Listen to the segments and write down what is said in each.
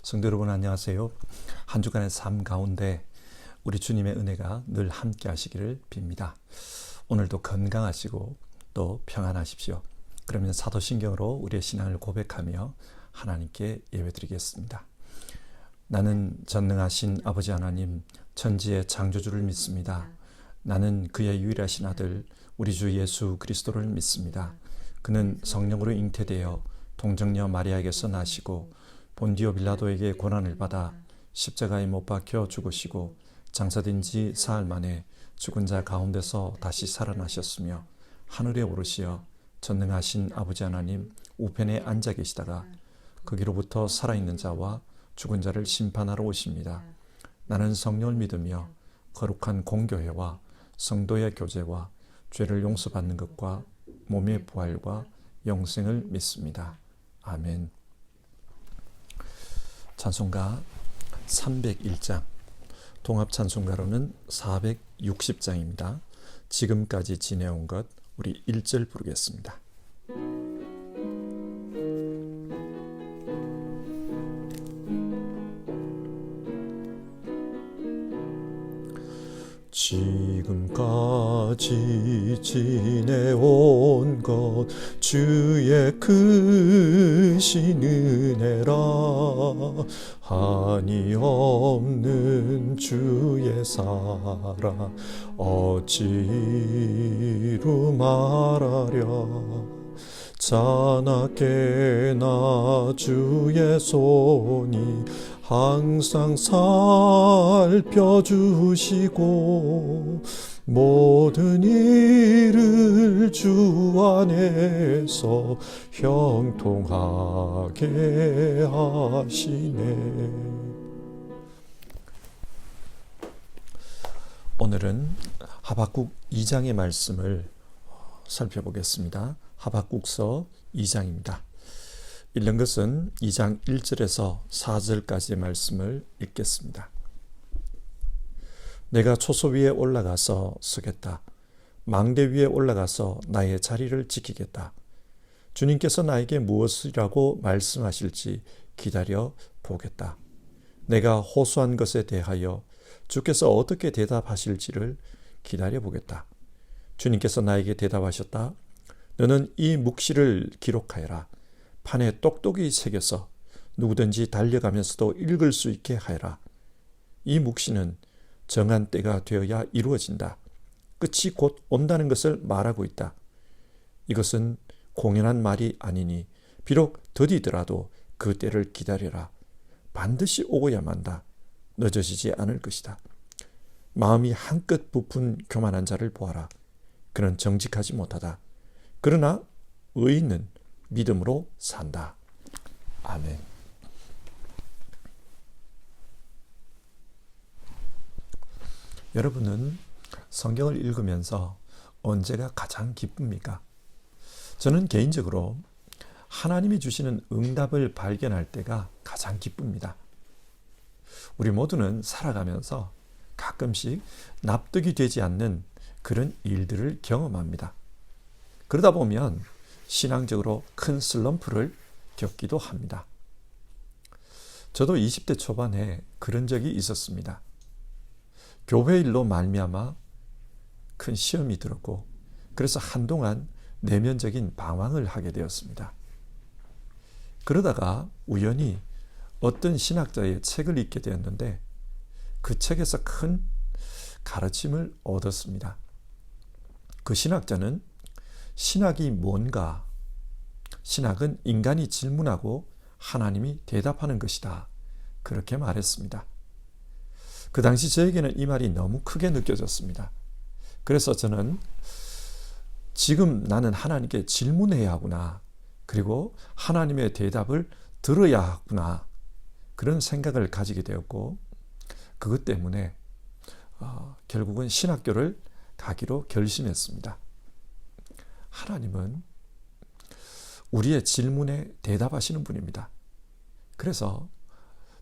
성도 여러분 안녕하세요. 한 주간의 삶 가운데 우리 주님의 은혜가 늘 함께 하시기를 빕니다. 오늘도 건강하시고 또 평안하십시오. 그러면 사도신경으로 우리의 신앙을 고백하며 하나님께 예배드리겠습니다. 나는 전능하신 아버지 하나님 천지의 창조주를 믿습니다. 나는 그의 유일하신 아들 우리 주 예수 그리스도를 믿습니다. 그는 성령으로 잉태되어 동정녀 마리아에게서 나시고 본디오 빌라도에게 고난을 받아 십자가에 못 박혀 죽으시고 장사된 지 사흘 만에 죽은 자 가운데서 다시 살아나셨으며 하늘에 오르시어 전능하신 아버지 하나님 우편에 앉아 계시다가 거기로부터 살아있는 자와 죽은 자를 심판하러 오십니다. 나는 성령을 믿으며 거룩한 공교회와 성도의 교제와 죄를 용서받는 것과 몸의 부활과 영생을 믿습니다. 아멘. 찬송가 301장, 동합찬송가로는 460장입니다. 지금까지 지내온 것, 우리 1절 부르겠습니다. 지금까지 지내온 것 주의 크신 은혜라. 한이 없는 주의 사랑 어찌로 말하랴. 자나깨나 주의 손이 항상 살펴주시고 모든 일을 주 안에서 형통하게 하시네. 오늘은 하박국 2장의 말씀을 살펴보겠습니다. 하박국서 2장입니다. 읽는 것은 2장 1절에서 4절까지의 말씀을 읽겠습니다. 내가 초소 위에 올라가서 서겠다. 망대 위에 올라가서 나의 자리를 지키겠다. 주님께서 나에게 무엇이라고 말씀하실지 기다려 보겠다. 내가 호소한 것에 대하여 주께서 어떻게 대답하실지를 기다려 보겠다. 주님께서 나에게 대답하셨다. 너는 이 묵시를 기록하여라. 판에 똑똑히 새겨서 누구든지 달려가면서도 읽을 수 있게 하여라. 이 묵시는 정한 때가 되어야 이루어진다. 끝이 곧 온다는 것을 말하고 있다. 이것은 공연한 말이 아니니 비록 더디더라도 그 때를 기다려라. 반드시 오고야 만다. 늦어지지 않을 것이다. 마음이 한껏 부푼 교만한 자를 보아라. 그는 정직하지 못하다. 그러나 의인은 믿음으로 산다. 아멘. 여러분은 성경을 읽으면서 언제가 가장 기쁩니까? 저는 개인적으로 하나님이 주시는 응답을 발견할 때가 가장 기쁩니다. 우리 모두는 살아가면서 가끔씩 납득이 되지 않는 그런 일들을 경험합니다. 그러다 보면 신앙적으로 큰 슬럼프를 겪기도 합니다. 저도 20대 초반에 그런 적이 있었습니다. 교회 일로 말미암아 큰 시험이 들었고 그래서 한동안 내면적인 방황을 하게 되었습니다. 그러다가 우연히 어떤 신학자의 책을 읽게 되었는데 그 책에서 큰 가르침을 얻었습니다. 그 신학자는 신학이 뭔가? 신학은 인간이 질문하고 하나님이 대답하는 것이다. 그렇게 말했습니다. 그 당시 저에게는 이 말이 너무 크게 느껴졌습니다. 그래서 저는 지금 나는 하나님께 질문해야 하구나. 그리고 하나님의 대답을 들어야 하구나. 그런 생각을 가지게 되었고 그것 때문에 결국은 신학교를 가기로 결심했습니다. 하나님은 우리의 질문에 대답하시는 분입니다. 그래서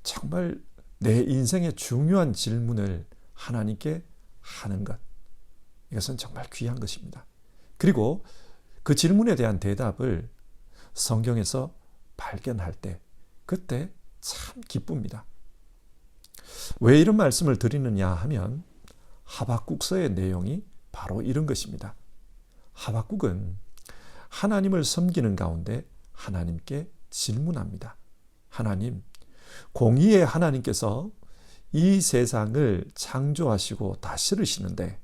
정말 내 인생의 중요한 질문을 하나님께 하는 것, 이것은 정말 귀한 것입니다. 그리고 그 질문에 대한 대답을 성경에서 발견할 때 그때 참 기쁩니다. 왜 이런 말씀을 드리느냐 하면 하박국서의 내용이 바로 이런 것입니다. 하박국은 하나님을 섬기는 가운데 하나님께 질문합니다. 하나님, 공의의 하나님께서 이 세상을 창조하시고 다스리시는데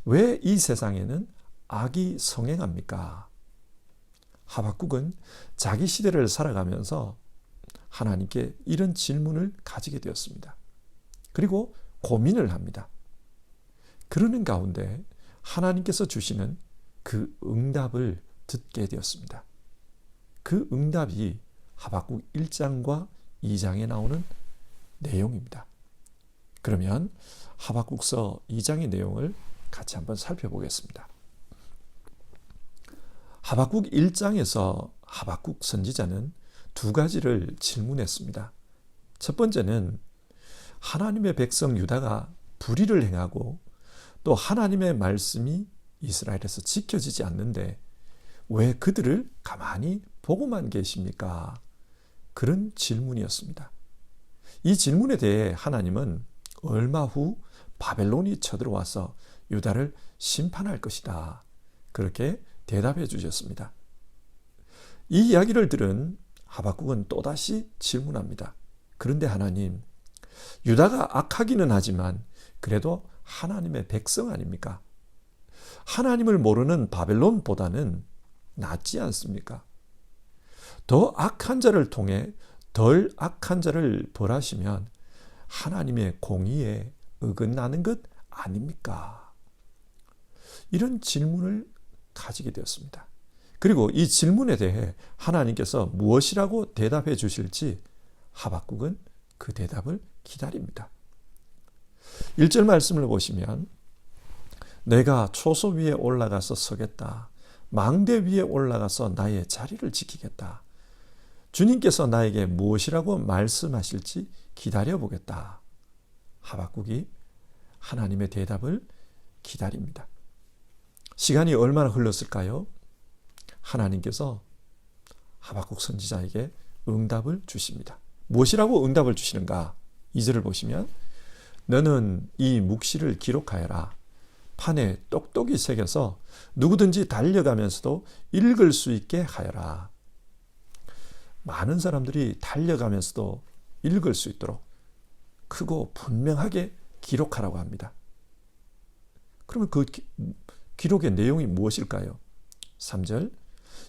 왜 이 세상에는 악이 성행합니까? 하박국은 자기 시대를 살아가면서 하나님께 이런 질문을 가지게 되었습니다. 그리고 고민을 합니다. 그러는 가운데 하나님께서 주시는 그 응답을 듣게 되었습니다. 그 응답이 하박국 1장과 2장에 나오는 내용입니다. 그러면 하박국서 2장의 내용을 같이 한번 살펴보겠습니다. 하박국 1장에서 하박국 선지자는 두 가지를 질문했습니다. 첫 번째는 하나님의 백성 유다가 불의를 행하고 또 하나님의 말씀이 이스라엘에서 지켜지지 않는데 왜 그들을 가만히 보고만 계십니까? 그런 질문이었습니다. 이 질문에 대해 하나님은 얼마 후 바벨론이 쳐들어와서 유다를 심판할 것이다. 그렇게 대답해 주셨습니다. 이 이야기를 들은 하박국은 또다시 질문합니다. 그런데 하나님, 유다가 악하기는 하지만 그래도 하나님의 백성 아닙니까? 하나님을 모르는 바벨론보다는 낫지 않습니까? 더 악한 자를 통해 덜 악한 자를 벌하시면 하나님의 공의에 어긋나는 것 아닙니까? 이런 질문을 가지게 되었습니다. 그리고 이 질문에 대해 하나님께서 무엇이라고 대답해 주실지 하박국은 그 대답을 기다립니다. 1절 말씀을 보시면 내가 초소 위에 올라가서 서겠다. 망대 위에 올라가서 나의 자리를 지키겠다. 주님께서 나에게 무엇이라고 말씀하실지 기다려보겠다. 하박국이 하나님의 대답을 기다립니다. 시간이 얼마나 흘렀을까요? 하나님께서 하박국 선지자에게 응답을 주십니다. 무엇이라고 응답을 주시는가? 2절을 보시면 너는 이 묵시를 기록하여라. 판에 똑똑히 새겨서 누구든지 달려가면서도 읽을 수 있게 하여라. 많은 사람들이 달려가면서도 읽을 수 있도록 크고 분명하게 기록하라고 합니다. 그러면 그 기록의 내용이 무엇일까요? 3절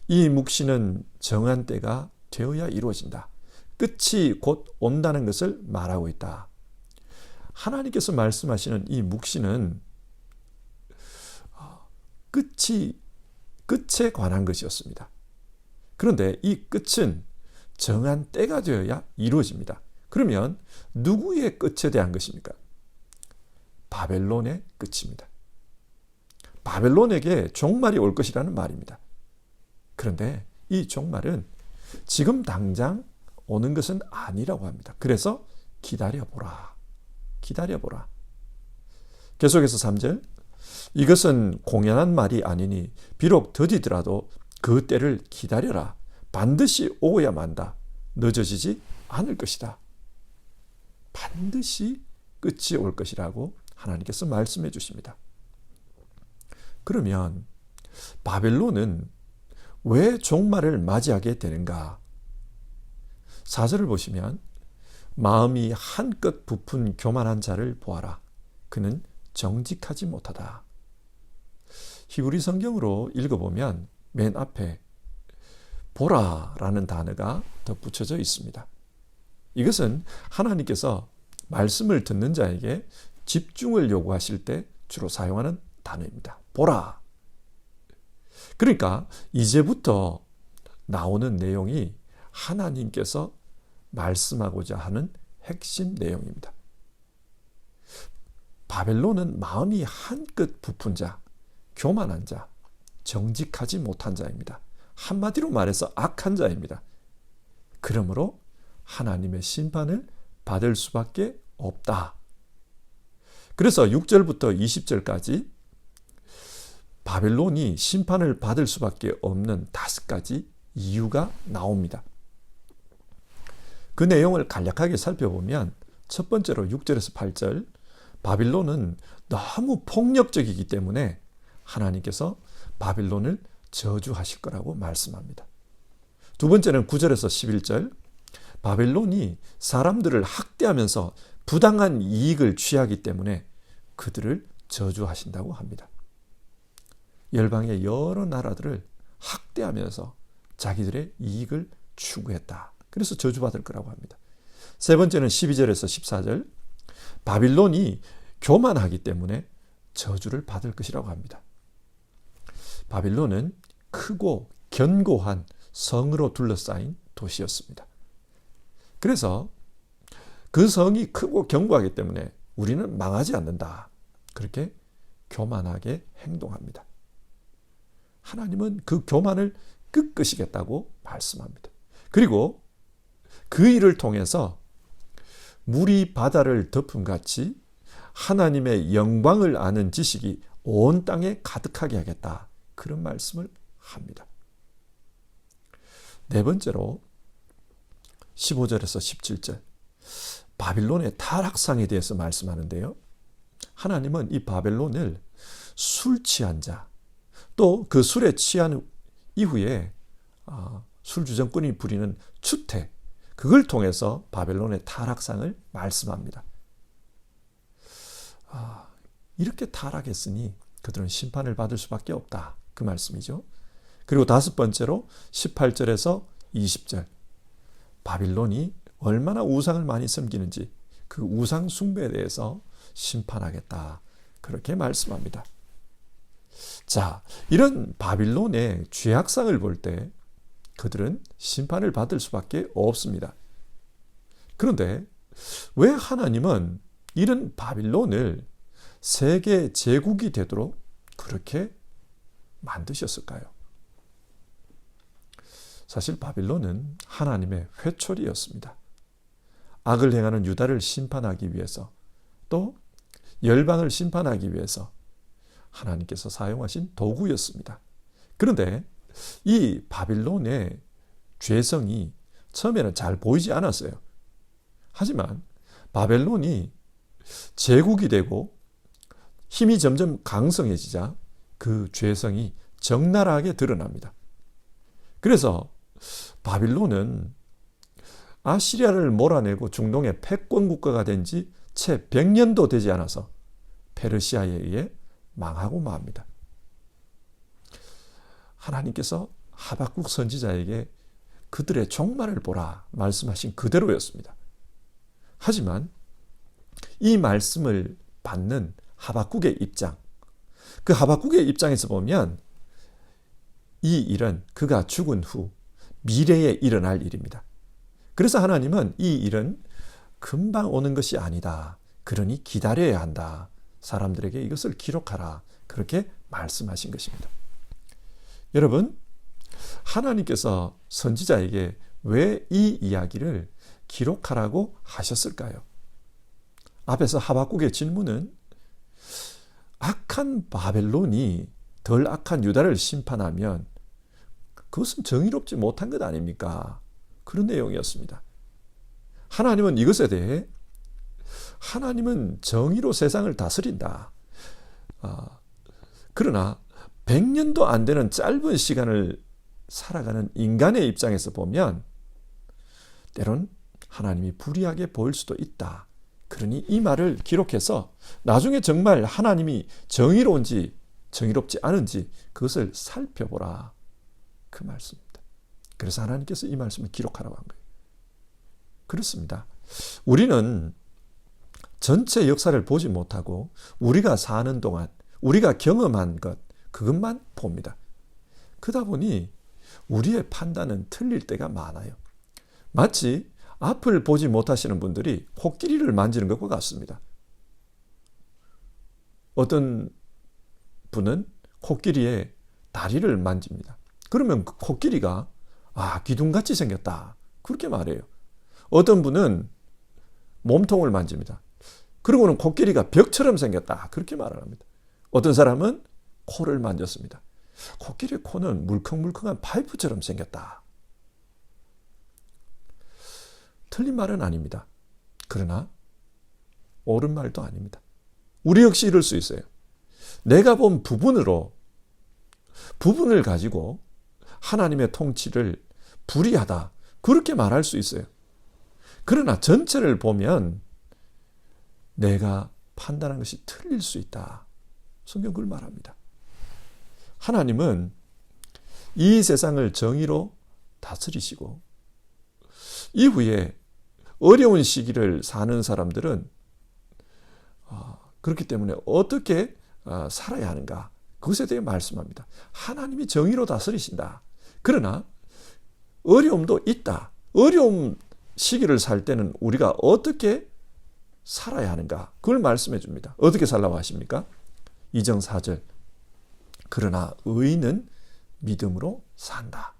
이 묵시는 정한 때가 되어야 이루어진다. 끝이 곧 온다는 것을 말하고 있다. 하나님께서 말씀하시는 이 묵시는 끝에 관한 것이었습니다. 그런데 이 끝은 정한 때가 되어야 이루어집니다. 그러면 누구의 끝에 대한 것입니까? 바벨론의 끝입니다. 바벨론에게 종말이 올 것이라는 말입니다. 그런데 이 종말은 지금 당장 오는 것은 아니라고 합니다. 그래서 기다려보라. 기다려보라. 계속해서 3절 이것은 공연한 말이 아니니 비록 더디더라도 그 때를 기다려라. 반드시 오야 만다. 늦어지지 않을 것이다. 반드시 끝이 올 것이라고 하나님께서 말씀해 주십니다. 그러면 바벨론은 왜 종말을 맞이하게 되는가? 4절을 보시면 마음이 한껏 부푼 교만한 자를 보아라. 그는 정직하지 못하다. 히브리 성경으로 읽어보면 맨 앞에 보라라는 단어가 덧붙여져 있습니다. 이것은 하나님께서 말씀을 듣는 자에게 집중을 요구하실 때 주로 사용하는 단어입니다. 보라. 그러니까 이제부터 나오는 내용이 하나님께서 말씀하고자 하는 핵심 내용입니다. 바벨론은 마음이 한껏 부푼 자, 교만한 자, 정직하지 못한 자입니다. 한마디로 말해서 악한 자입니다. 그러므로 하나님의 심판을 받을 수밖에 없다. 그래서 6절부터 20절까지 바벨론이 심판을 받을 수밖에 없는 5가지 이유가 나옵니다. 그 내용을 간략하게 살펴보면 첫 번째로 6절에서 8절, 바빌론은 너무 폭력적이기 때문에 하나님께서 바빌론을 저주하실 거라고 말씀합니다. 두 번째는 9절에서 11절, 바벨론이 사람들을 학대하면서 부당한 이익을 취하기 때문에 그들을 저주하신다고 합니다. 열방의 여러 나라들을 학대하면서 자기들의 이익을 추구했다. 그래서 저주받을 거라고 합니다. 세 번째는 12절에서 14절, 바빌론이 교만하기 때문에 저주를 받을 것이라고 합니다. 바빌론은 크고 견고한 성으로 둘러싸인 도시였습니다. 그래서 그 성이 크고 견고하기 때문에 우리는 망하지 않는다. 그렇게 교만하게 행동합니다. 하나님은 그 교만을 꺾으시겠다고 말씀합니다. 그리고 그 일을 통해서 물이 바다를 덮음같이 하나님의 영광을 아는 지식이 온 땅에 가득하게 하겠다. 그런 말씀을 합니다. 네 번째로 15절에서 17절, 바빌론의 타락상에 대해서 말씀하는데요. 하나님은 이 바벨론을 술 취한 자, 또 그 술에 취한 이후에 술주정꾼이 부리는 추태, 그걸 통해서 바벨론의 타락상을 말씀합니다. 이렇게 타락했으니 그들은 심판을 받을 수밖에 없다. 그 말씀이죠. 그리고 다섯 번째로 18절에서 20절, 바빌론이 얼마나 우상을 많이 섬기는지 그 우상 숭배에 대해서 심판하겠다. 그렇게 말씀합니다. 자, 이런 바빌론의 죄악상을 볼 때 그들은 심판을 받을 수밖에 없습니다. 그런데 왜 하나님은 이런 바빌론을 세계 제국이 되도록 그렇게 만드셨을까요? 사실 바빌론은 하나님의 회초리였습니다. 악을 행하는 유다를 심판하기 위해서, 또 열방을 심판하기 위해서 하나님께서 사용하신 도구였습니다. 그런데 이 바빌론의 죄성이 처음에는 잘 보이지 않았어요. 하지만 바벨론이 제국이 되고 힘이 점점 강성해지자 그 죄성이 적나라하게 드러납니다. 그래서 바빌론은 아시리아를 몰아내고 중동의 패권 국가가 된 지 채 100년도 되지 않아서 페르시아에 의해 망하고 맙니다. 하나님께서 하박국 선지자에게 그들의 종말을 보라 말씀하신 그대로였습니다. 하지만 이 말씀을 받는 하박국의 입장, 그 하박국의 입장에서 보면 이 일은 그가 죽은 후 미래에 일어날 일입니다. 그래서 하나님은 이 일은 금방 오는 것이 아니다. 그러니 기다려야 한다. 사람들에게 이것을 기록하라. 그렇게 말씀하신 것입니다. 여러분, 하나님께서 선지자에게 왜 이 이야기를 기록하라고 하셨을까요? 앞에서 하박국의 질문은 악한 바벨론이 덜 악한 유다를 심판하면 그것은 정의롭지 못한 것 아닙니까? 그런 내용이었습니다. 하나님은 이것에 대해 하나님은 정의로 세상을 다스린다. 그러나 100년도 안 되는 짧은 시간을 살아가는 인간의 입장에서 보면 때론 하나님이 불의하게 보일 수도 있다. 그러니 이 말을 기록해서 나중에 정말 하나님이 정의로운지 정의롭지 않은지 그것을 살펴보라. 그 말씀입니다. 그래서 하나님께서 이 말씀을 기록하라고 한 거예요. 그렇습니다. 우리는 전체 역사를 보지 못하고 우리가 사는 동안 우리가 경험한 것, 그것만 봅니다. 그러다 보니 우리의 판단은 틀릴 때가 많아요. 마치 앞을 보지 못하시는 분들이 코끼리를 만지는 것과 같습니다. 어떤 분은 코끼리의 다리를 만집니다. 그러면 그 코끼리가 기둥같이 생겼다. 그렇게 말해요. 어떤 분은 몸통을 만집니다. 그러고는 코끼리가 벽처럼 생겼다. 그렇게 말을 합니다. 어떤 사람은 코를 만졌습니다. 코끼리의 코는 물컹물컹한 파이프처럼 생겼다. 틀린 말은 아닙니다. 그러나 옳은 말도 아닙니다. 우리 역시 이럴 수 있어요. 내가 본 부분을 가지고 하나님의 통치를 불의하다, 그렇게 말할 수 있어요. 그러나 전체를 보면 내가 판단한 것이 틀릴 수 있다. 성경 그걸 말합니다. 하나님은 이 세상을 정의로 다스리시고 이후에 어려운 시기를 사는 사람들은 그렇기 때문에 어떻게 살아야 하는가, 그것에 대해 말씀합니다. 하나님이 정의로 다스리신다. 그러나 어려움도 있다. 어려움 시기를 살 때는 우리가 어떻게 살아야 하는가, 그걸 말씀해 줍니다. 어떻게 살라고 하십니까? 2장 4절. 그러나 의인은 믿음으로 산다.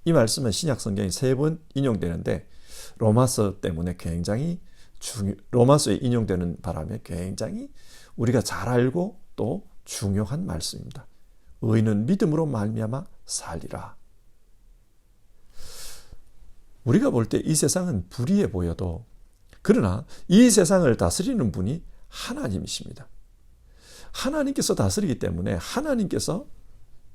이 말씀은 신약 성경에 3번 인용되는데 로마서에 인용되는 바람에 굉장히 우리가 잘 알고 또 중요한 말씀입니다. 의인은 믿음으로 말미암아 살리라. 우리가 볼 때 이 세상은 불의해 보여도, 그러나 이 세상을 다스리는 분이 하나님이십니다. 하나님께서 다스리기 때문에 하나님께서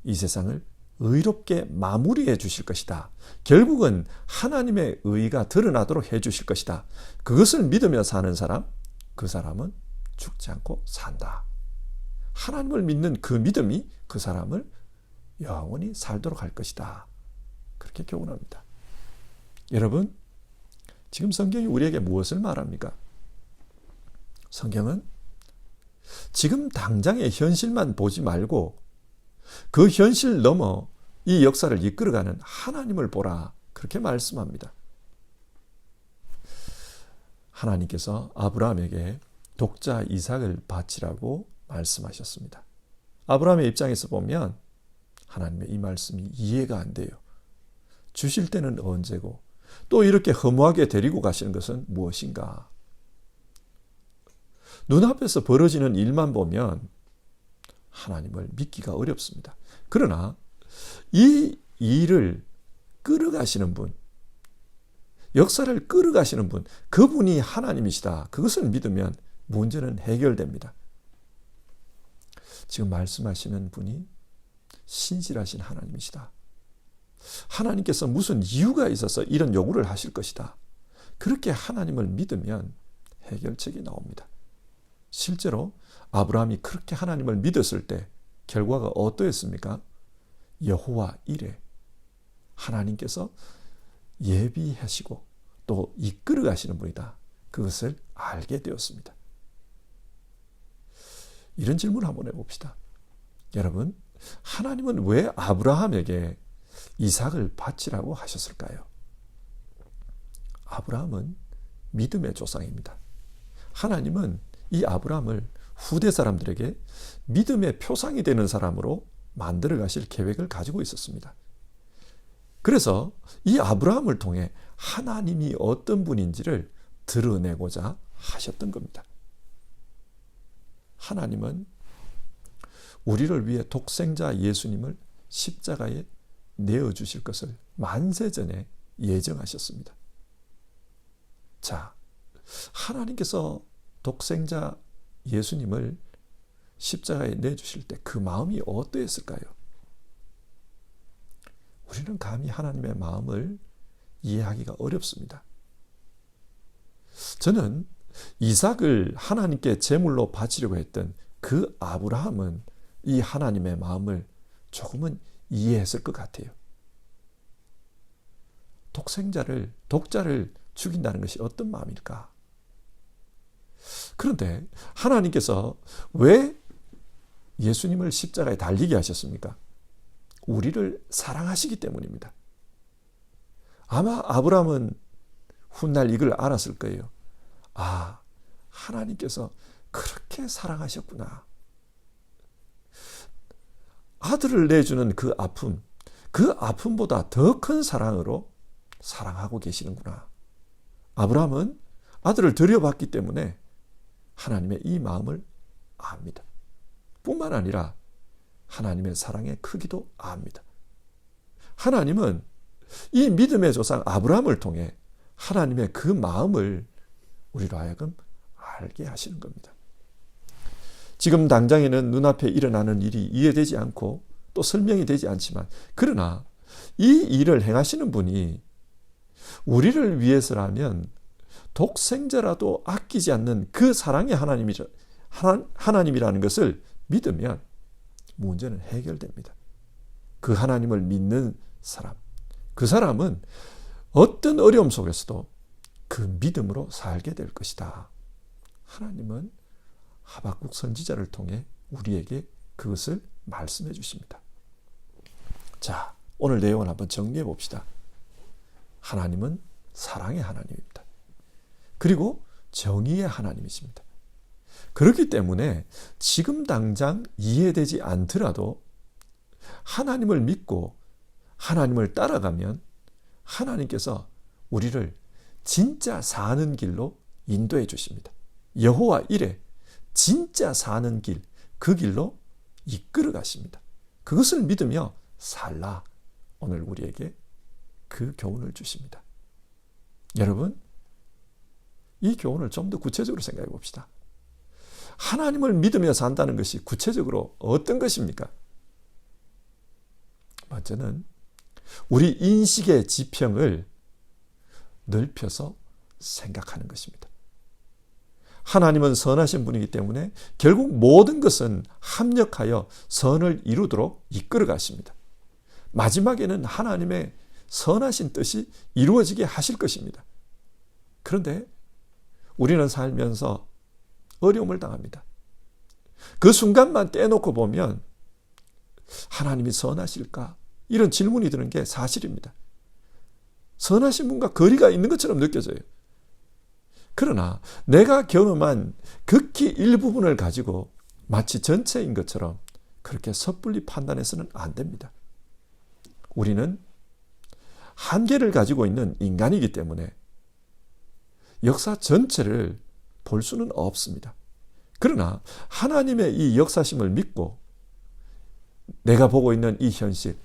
이 세상을 의롭게 마무리해 주실 것이다. 결국은 하나님의 의가 드러나도록 해 주실 것이다. 그것을 믿으며 사는 사람, 그 사람은 죽지 않고 산다. 하나님을 믿는 그 믿음이 그 사람을 영원히 살도록 할 것이다. 그렇게 교훈합니다. 여러분, 지금 성경이 우리에게 무엇을 말합니까? 성경은 지금 당장의 현실만 보지 말고 그 현실 넘어 이 역사를 이끌어가는 하나님을 보라, 그렇게 말씀합니다. 하나님께서 아브라함에게 독자 이삭을 바치라고 말씀하셨습니다. 아브라함의 입장에서 보면 하나님의 이 말씀이 이해가 안 돼요. 주실 때는 언제고 또 이렇게 허무하게 데리고 가시는 것은 무엇인가? 눈앞에서 벌어지는 일만 보면 하나님을 믿기가 어렵습니다. 그러나 이 일을 끌어가시는 분, 역사를 끌어가시는 분, 그분이 하나님이시다. 그것을 믿으면 문제는 해결됩니다. 지금 말씀하시는 분이 신실하신 하나님이시다. 하나님께서 무슨 이유가 있어서 이런 요구를 하실 것이다. 그렇게 하나님을 믿으면 해결책이 나옵니다. 실제로 아브라함이 그렇게 하나님을 믿었을 때 결과가 어떠했습니까? 여호와 이레, 하나님께서 예비하시고 또 이끌어 가시는 분이다. 그것을 알게 되었습니다. 이런 질문을 한번 해봅시다. 여러분, 하나님은 왜 아브라함에게 이삭을 바치라고 하셨을까요? 아브라함은 믿음의 조상입니다. 하나님은 이 아브라함을 후대 사람들에게 믿음의 표상이 되는 사람으로 만들어 가실 계획을 가지고 있었습니다. 그래서 이 아브라함을 통해 하나님이 어떤 분인지를 드러내고자 하셨던 겁니다. 하나님은 우리를 위해 독생자 예수님을 십자가에 내어주실 것을 만세전에 예정하셨습니다. 자, 하나님께서 독생자 예수님을 십자가에 내주실 때 그 마음이 어떠했을까요? 우리는 감히 하나님의 마음을 이해하기가 어렵습니다. 저는 이삭을 하나님께 제물로 바치려고 했던 그 아브라함은 이 하나님의 마음을 조금은 이해했을 것 같아요. 독자를 죽인다는 것이 어떤 마음일까? 그런데 하나님께서 왜 예수님을 십자가에 달리게 하셨습니까? 우리를 사랑하시기 때문입니다. 아마 아브라함은 훗날 이걸 알았을 거예요. 아, 하나님께서 그렇게 사랑하셨구나. 아들을 내주는 그 아픔보다 더 큰 사랑으로 사랑하고 계시는구나. 아브라함은 아들을 들여봤기 때문에 하나님의 이 마음을 압니다. 뿐만 아니라 하나님의 사랑의 크기도 압니다. 하나님은 이 믿음의 조상 아브라함을 통해 하나님의 그 마음을 우리로 하여금 알게 하시는 겁니다. 지금 당장에는 눈앞에 일어나는 일이 이해되지 않고 또 설명이 되지 않지만, 그러나 이 일을 행하시는 분이 우리를 위해서라면 독생자라도 아끼지 않는 그 사랑의 하나님이라는 것을 믿으면 문제는 해결됩니다. 그 하나님을 믿는 사람, 그 사람은 어떤 어려움 속에서도 그 믿음으로 살게 될 것이다. 하나님은 하박국 선지자를 통해 우리에게 그것을 말씀해 주십니다. 자, 오늘 내용을 한번 정리해 봅시다. 하나님은 사랑의 하나님입니다. 그리고 정의의 하나님이십니다. 그렇기 때문에 지금 당장 이해되지 않더라도 하나님을 믿고 하나님을 따라가면 하나님께서 우리를 진짜 사는 길로 인도해 주십니다. 여호와 이레, 진짜 사는 길, 그 길로 이끌어 가십니다. 그것을 믿으며 살라. 오늘 우리에게 그 교훈을 주십니다. 여러분, 이 교훈을 좀 더 구체적으로 생각해 봅시다. 하나님을 믿으며 산다는 것이 구체적으로 어떤 것입니까? 먼저는 우리 인식의 지평을 넓혀서 생각하는 것입니다. 하나님은 선하신 분이기 때문에 결국 모든 것은 합력하여 선을 이루도록 이끌어 가십니다. 마지막에는 하나님의 선하신 뜻이 이루어지게 하실 것입니다. 그런데 우리는 살면서 어려움을 당합니다. 그 순간만 떼놓고 보면 하나님이 선하실까? 이런 질문이 드는 게 사실입니다. 선하신 분과 거리가 있는 것처럼 느껴져요. 그러나 내가 경험한 극히 일부분을 가지고 마치 전체인 것처럼 그렇게 섣불리 판단해서는 안 됩니다. 우리는 한계를 가지고 있는 인간이기 때문에 역사 전체를 볼 수는 없습니다. 그러나 하나님의 이 역사심을 믿고 내가 보고 있는 이 현실,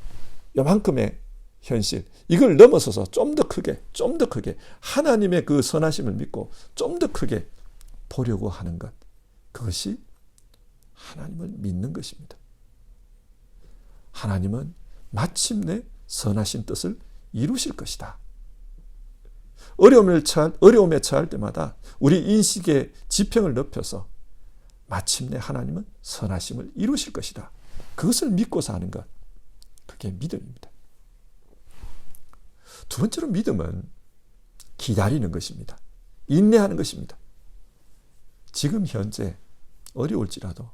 요만큼의 현실, 이걸 넘어서서 좀 더 크게 하나님의 그 선하심을 믿고 좀 더 크게 보려고 하는 것, 그것이 하나님을 믿는 것입니다. 하나님은 마침내 선하신 뜻을 이루실 것이다. 어려움에 처할 때마다 우리 인식의 지평을 높여서 마침내 하나님은 선하심을 이루실 것이다. 그것을 믿고 사는 것, 그게 믿음입니다. 두 번째로 믿음은 기다리는 것입니다. 인내하는 것입니다. 지금 현재 어려울지라도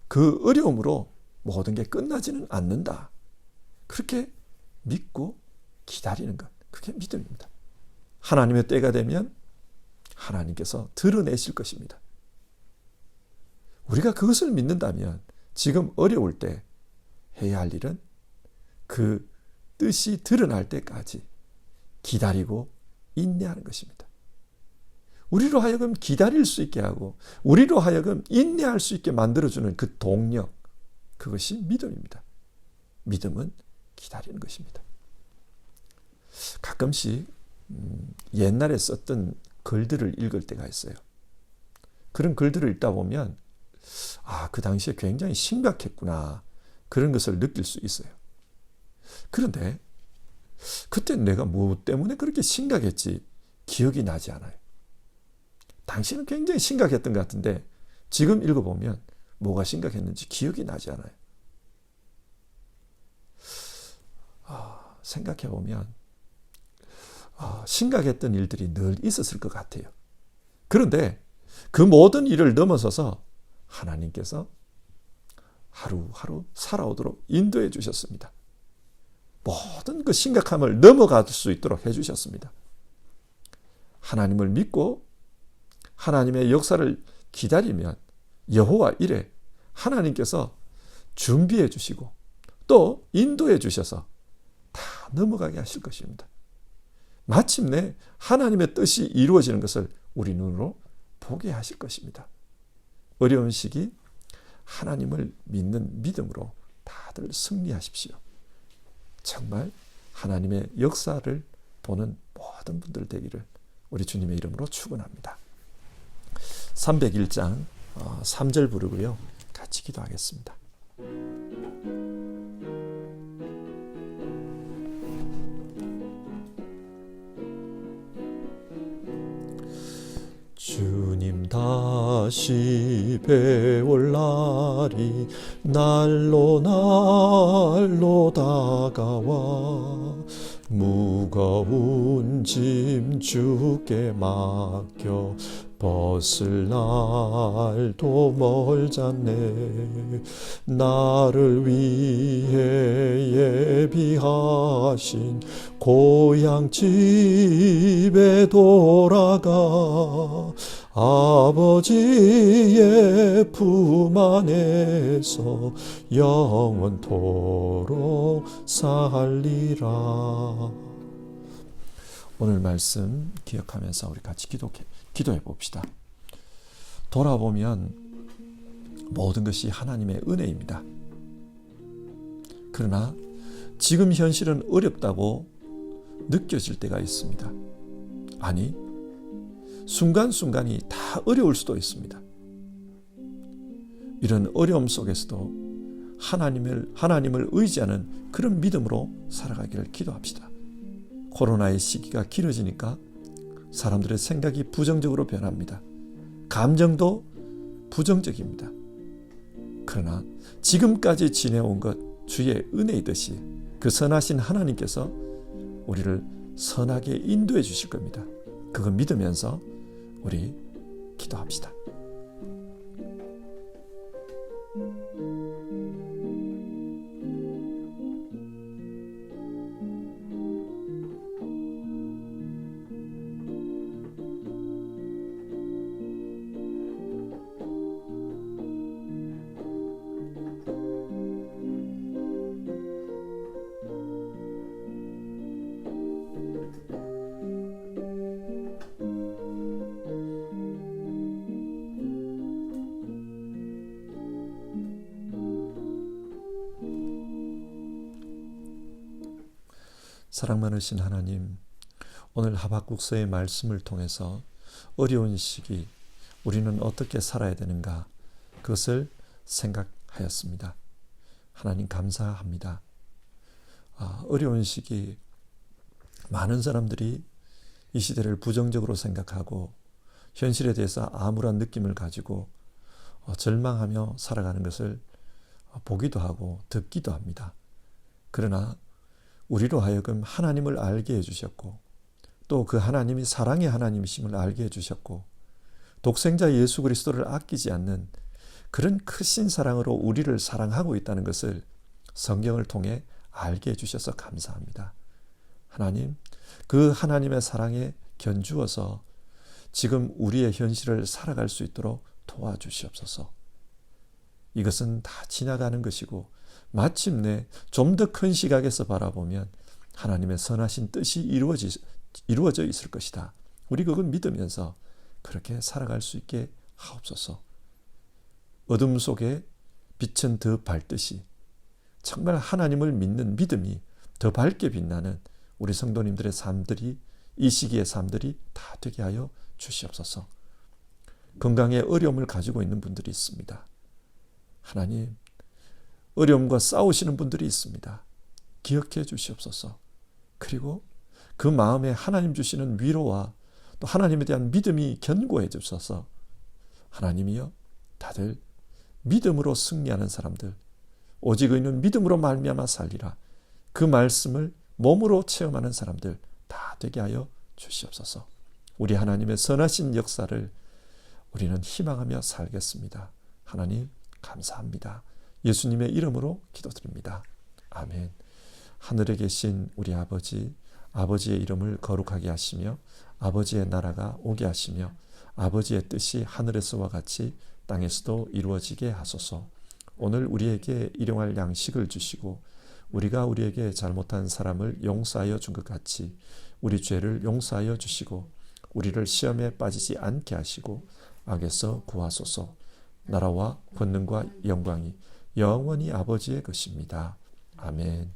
그 어려움으로 모든 게 끝나지는 않는다. 그렇게 믿고 기다리는 것, 그게 믿음입니다. 하나님의 때가 되면 하나님께서 드러내실 것입니다. 우리가 그것을 믿는다면 지금 어려울 때 해야 할 일은 그 뜻이 드러날 때까지 기다리고 인내하는 것입니다. 우리로 하여금 기다릴 수 있게 하고 우리로 하여금 인내할 수 있게 만들어주는 그 동력, 그것이 믿음입니다. 믿음은 기다리는 것입니다. 가끔씩 옛날에 썼던 글들을 읽을 때가 있어요. 그런 글들을 읽다 보면 그 당시에 굉장히 심각했구나, 그런 것을 느낄 수 있어요. 그런데 그때 내가 뭐 때문에 그렇게 심각했지 기억이 나지 않아요. 당시는 굉장히 심각했던 것 같은데 지금 읽어보면 뭐가 심각했는지 기억이 나지 않아요. 생각해보면 심각했던 일들이 늘 있었을 것 같아요. 그런데 그 모든 일을 넘어서서 하나님께서 하루하루 살아오도록 인도해 주셨습니다. 모든 그 심각함을 넘어갈 수 있도록 해주셨습니다. 하나님을 믿고 하나님의 역사를 기다리면 여호와 이레, 하나님께서 준비해 주시고 또 인도해 주셔서 다 넘어가게 하실 것입니다. 마침내 하나님의 뜻이 이루어지는 것을 우리 눈으로 보게 하실 것입니다. 어려운 시기 하나님을 믿는 믿음으로 다들 승리하십시오. 정말 하나님의 역사를 보는 모든 분들 되기를 우리 주님의 이름으로 축원합니다. 301장 3절 부르고요. 같이 기도하겠습니다. 주님 다시 배울 날이 날로 다가와 무거운 짐 주께 맡겨 벗을 날도 멀잖네. 나를 위해 예비하신 고향 집에 돌아가 아버지의 품 안에서 영원토록 살리라. 오늘 말씀 기억하면서 우리 같이 기도해 봅시다. 돌아보면 모든 것이 하나님의 은혜입니다. 그러나 지금 현실은 어렵다고 느껴질 때가 있습니다. 아니, 순간순간이 다 어려울 수도 있습니다. 이런 어려움 속에서도 하나님을 의지하는 그런 믿음으로 살아가기를 기도합시다. 코로나의 시기가 길어지니까 사람들의 생각이 부정적으로 변합니다. 감정도 부정적입니다. 그러나 지금까지 지내온 것 주의 은혜이듯이 그 선하신 하나님께서 우리를 선하게 인도해 주실 겁니다. 그거 믿으면서 우리 기도합시다. 사랑 많으신 하나님, 오늘 하박국서의 말씀을 통해서 어려운 시기 우리는 어떻게 살아야 되는가 그것을 생각하였습니다. 하나님 감사합니다. 어려운 시기 많은 사람들이 이 시대를 부정적으로 생각하고 현실에 대해서 암울한 느낌을 가지고 절망하며 살아가는 것을 보기도 하고 듣기도 합니다. 그러나 우리로 하여금 하나님을 알게 해주셨고 또 그 하나님이 사랑의 하나님이심을 알게 해주셨고 독생자 예수 그리스도를 아끼지 않는 그런 크신 사랑으로 우리를 사랑하고 있다는 것을 성경을 통해 알게 해주셔서 감사합니다. 하나님, 그 하나님의 사랑에 견주어서 지금 우리의 현실을 살아갈 수 있도록 도와주시옵소서. 이것은 다 지나가는 것이고 마침내 좀 더 큰 시각에서 바라보면 하나님의 선하신 뜻이 이루어져 있을 것이다. 우리 그걸 믿으면서 그렇게 살아갈 수 있게 하옵소서. 어둠 속에 빛은 더 밝듯이 정말 하나님을 믿는 믿음이 더 밝게 빛나는 우리 성도님들의 삶들이 이 시기의 삶들이 다 되게 하여 주시옵소서. 건강에 어려움을 가지고 있는 분들이 있습니다. 하나님, 어려움과 싸우시는 분들이 있습니다. 기억해 주시옵소서. 그리고 그 마음에 하나님 주시는 위로와 또 하나님에 대한 믿음이 견고해 주셔서 하나님이여 다들 믿음으로 승리하는 사람들, 오직 의인은 믿음으로 말미암아 살리라. 그 말씀을 몸으로 체험하는 사람들 다 되게 하여 주시옵소서. 우리 하나님의 선하신 역사를 우리는 희망하며 살겠습니다. 하나님 감사합니다. 예수님의 이름으로 기도드립니다. 아멘. 하늘에 계신 우리 아버지, 아버지의 이름을 거룩하게 하시며 아버지의 나라가 오게 하시며 아버지의 뜻이 하늘에서와 같이 땅에서도 이루어지게 하소서. 오늘 우리에게 일용할 양식을 주시고 우리가 우리에게 잘못한 사람을 용서하여 준 것 같이 우리 죄를 용서하여 주시고 우리를 시험에 빠지지 않게 하시고 악에서 구하소서. 나라와 권능과 영광이 영원히 아버지의 것입니다. 아멘.